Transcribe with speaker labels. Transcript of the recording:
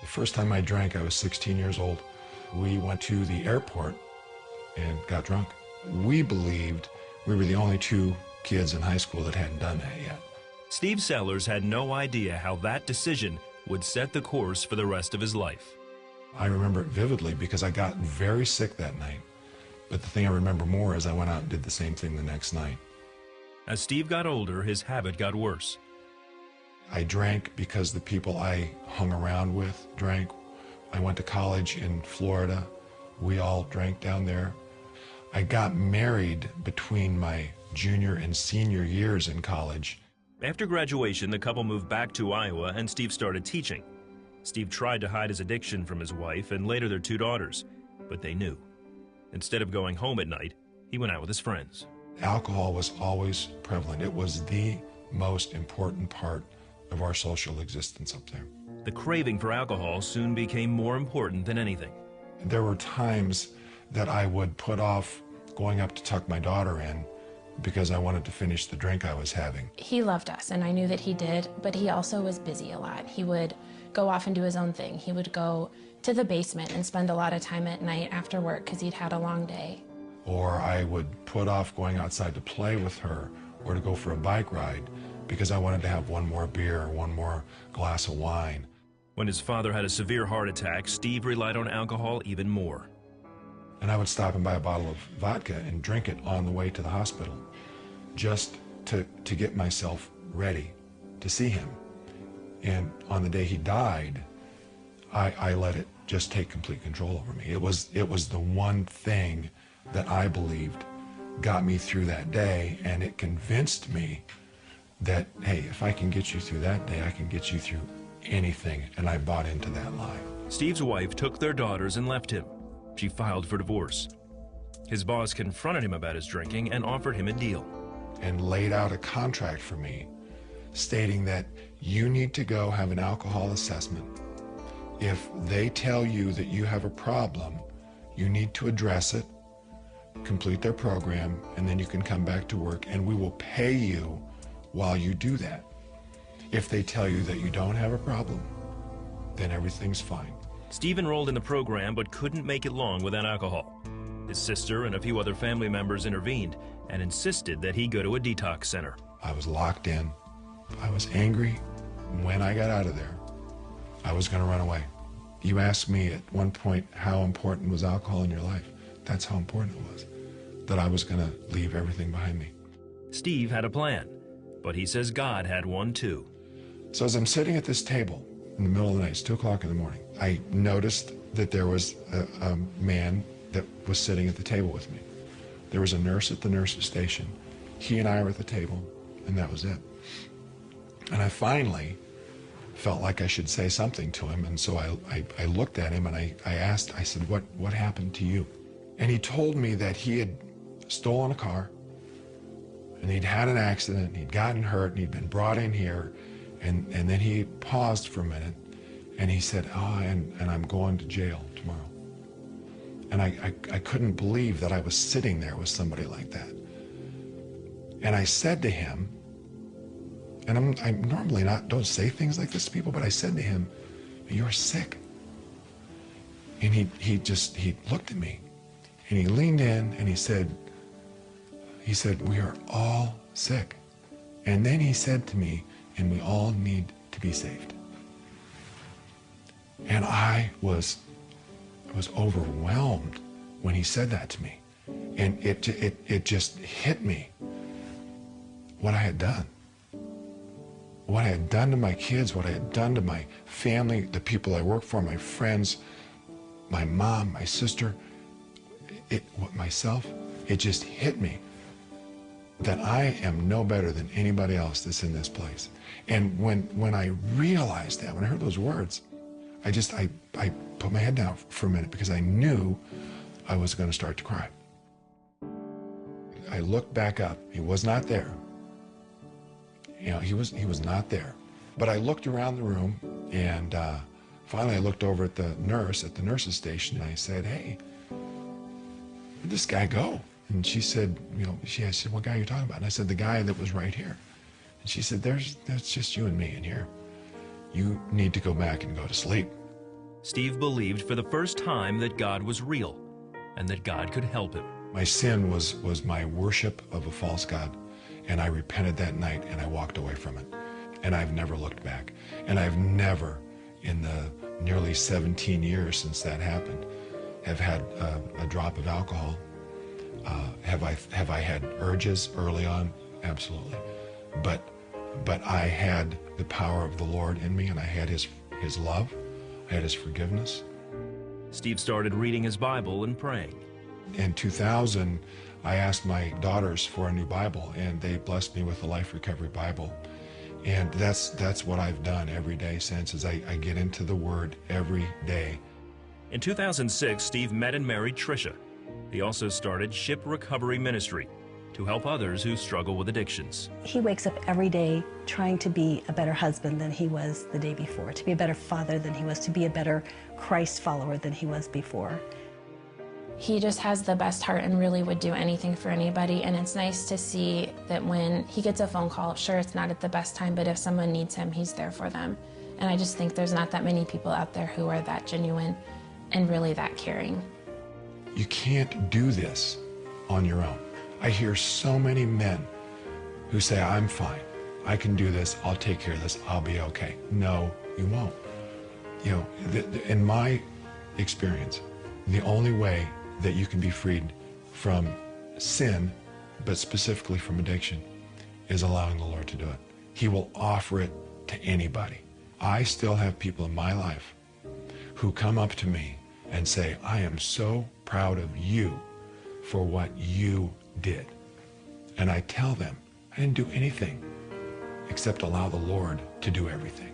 Speaker 1: The first time I drank, I was 16 years old. We went to the airport and got drunk. We believed we were the only two kids in high school that hadn't done that yet.
Speaker 2: Steve Sellers had no idea how that decision would set the course for the rest of his life.
Speaker 1: I remember it vividly because I got very sick that night. But the thing I remember more is I went out and did the same thing the next night.
Speaker 2: As Steve got older, his habit got worse.
Speaker 1: I drank because the people I hung around with drank. I went to college in Florida. We all drank down there. I got married between my junior and senior years in college.
Speaker 2: After graduation, the couple moved back to Iowa and Steve started teaching. Steve tried to hide his addiction from his wife and later their two daughters, but they knew. Instead of going home at night, he went out with his friends.
Speaker 1: Alcohol was always prevalent. It was the most important part of our social existence up there.
Speaker 2: The craving for alcohol soon became more important than anything.
Speaker 1: There were times that I would put off going up to tuck my daughter in because I wanted to finish the drink I was having.
Speaker 3: He loved us, and I knew that he did, but he also was busy a lot. He would go off and do his own thing. He would go to the basement and spend a lot of time at night after work because he'd had a long day.
Speaker 1: Or I would put off going outside to play with her or to go for a bike ride because I wanted to have one more beer or one more glass of wine.
Speaker 2: When his father had a severe heart attack, Steve relied on alcohol even more.
Speaker 1: And I would stop and buy a bottle of vodka and drink it on the way to the hospital just to get myself ready to see him. And on the day he died, I let it just take complete control over me. It was the one thing that I believed got me through that day, and it convinced me that, hey, if I can get you through that day, I can get you through anything, and I bought into that lie.
Speaker 2: Steve's wife took their daughters and left him. She filed for divorce. His boss confronted him about his drinking and offered him a deal.
Speaker 1: And laid out a contract for me stating that you need to go have an alcohol assessment. If they tell you that you have a problem, you need to address it, complete their program, and then you can come back to work, and we will pay you while you do that. If they tell you that you don't have a problem, then everything's fine.
Speaker 2: Steve enrolled in the program but couldn't make it long without alcohol. His sister and a few other family members intervened and insisted that he go to a detox center.
Speaker 1: I was locked in. I was angry. When I got out of there, I was going to run away. You asked me at one point how important was alcohol in your life. That's how important it was, that I was going to leave everything behind me.
Speaker 2: Steve had a plan, but he says God had one too.
Speaker 1: So as I'm sitting at this table in the middle of the night, it's 2 o'clock in the morning, I noticed that there was a man that was sitting at the table with me. There was a nurse at the nurse's station. He and I were at the table, and that was it. And I finally felt like I should say something to him, and so I looked at him and I asked, I said, what happened to you? And he told me that he had stolen a car, and he'd had an accident, and he'd gotten hurt, and he'd been brought in here, and then he paused for a minute, and he said, and I'm going to jail tomorrow. And I couldn't believe that I was sitting there with somebody like that. And I said to him, and I'm normally don't say things like this to people, but I said to him, you're sick. And he looked at me, and he leaned in, and he said, we are all sick. And then he said to me, and we all need to be saved. And I was overwhelmed when he said that to me. And it just hit me what I had done. What I had done to my kids, what I had done to my family, the people I work for, my friends, my mom, my sister, myself, it just hit me that I am no better than anybody else that's in this place. And when I realized that, when I heard those words, I put my head down for a minute because I knew I was going to start to cry. I looked back up. He was not there. You know, he was not there. But I looked around the room, and finally I looked over at the nurse's station, and I said, hey, where'd this guy go? And she said, I said, what guy are you talking about? And I said, the guy that was right here. And she said, that's just you and me in here. You need to go back and go to sleep.
Speaker 2: Steve believed for the first time that God was real and that God could help him.
Speaker 1: My sin was my worship of a false god, and I repented that night and I walked away from it. And I've never looked back. And I've never, in the nearly 17 years since that happened, have had a drop of alcohol. Have I had urges early on? Absolutely. But I had the power of the Lord in me, and I had his love. I had his forgiveness.
Speaker 2: Steve started reading his Bible and praying.
Speaker 1: In 2000, I asked my daughters for a new Bible, and they blessed me with the Life Recovery Bible. And that's what I've done every day since, is I get into the Word every day.
Speaker 2: In 2006, Steve met and married Tricia. He also started Ship Recovery Ministry to help others who struggle with addictions.
Speaker 4: He wakes up every day trying to be a better husband than he was the day before, to be a better father than he was, to be a better Christ follower than he was before.
Speaker 3: He just has the best heart and really would do anything for anybody, and it's nice to see that when he gets a phone call, sure, it's not at the best time, but if someone needs him, he's there for them. And I just think there's not that many people out there who are that genuine and really that caring.
Speaker 1: You can't do this on your own. I hear so many men who say, I'm fine, I can do this, I'll take care of this, I'll be okay. No, you won't. You know, in my experience, the only way that you can be freed from sin, but specifically from addiction, is allowing the Lord to do it. He will offer it to anybody. I still have people in my life who come up to me and say, I am so proud of you for what you did. And I tell them, I didn't do anything except allow the Lord to do everything.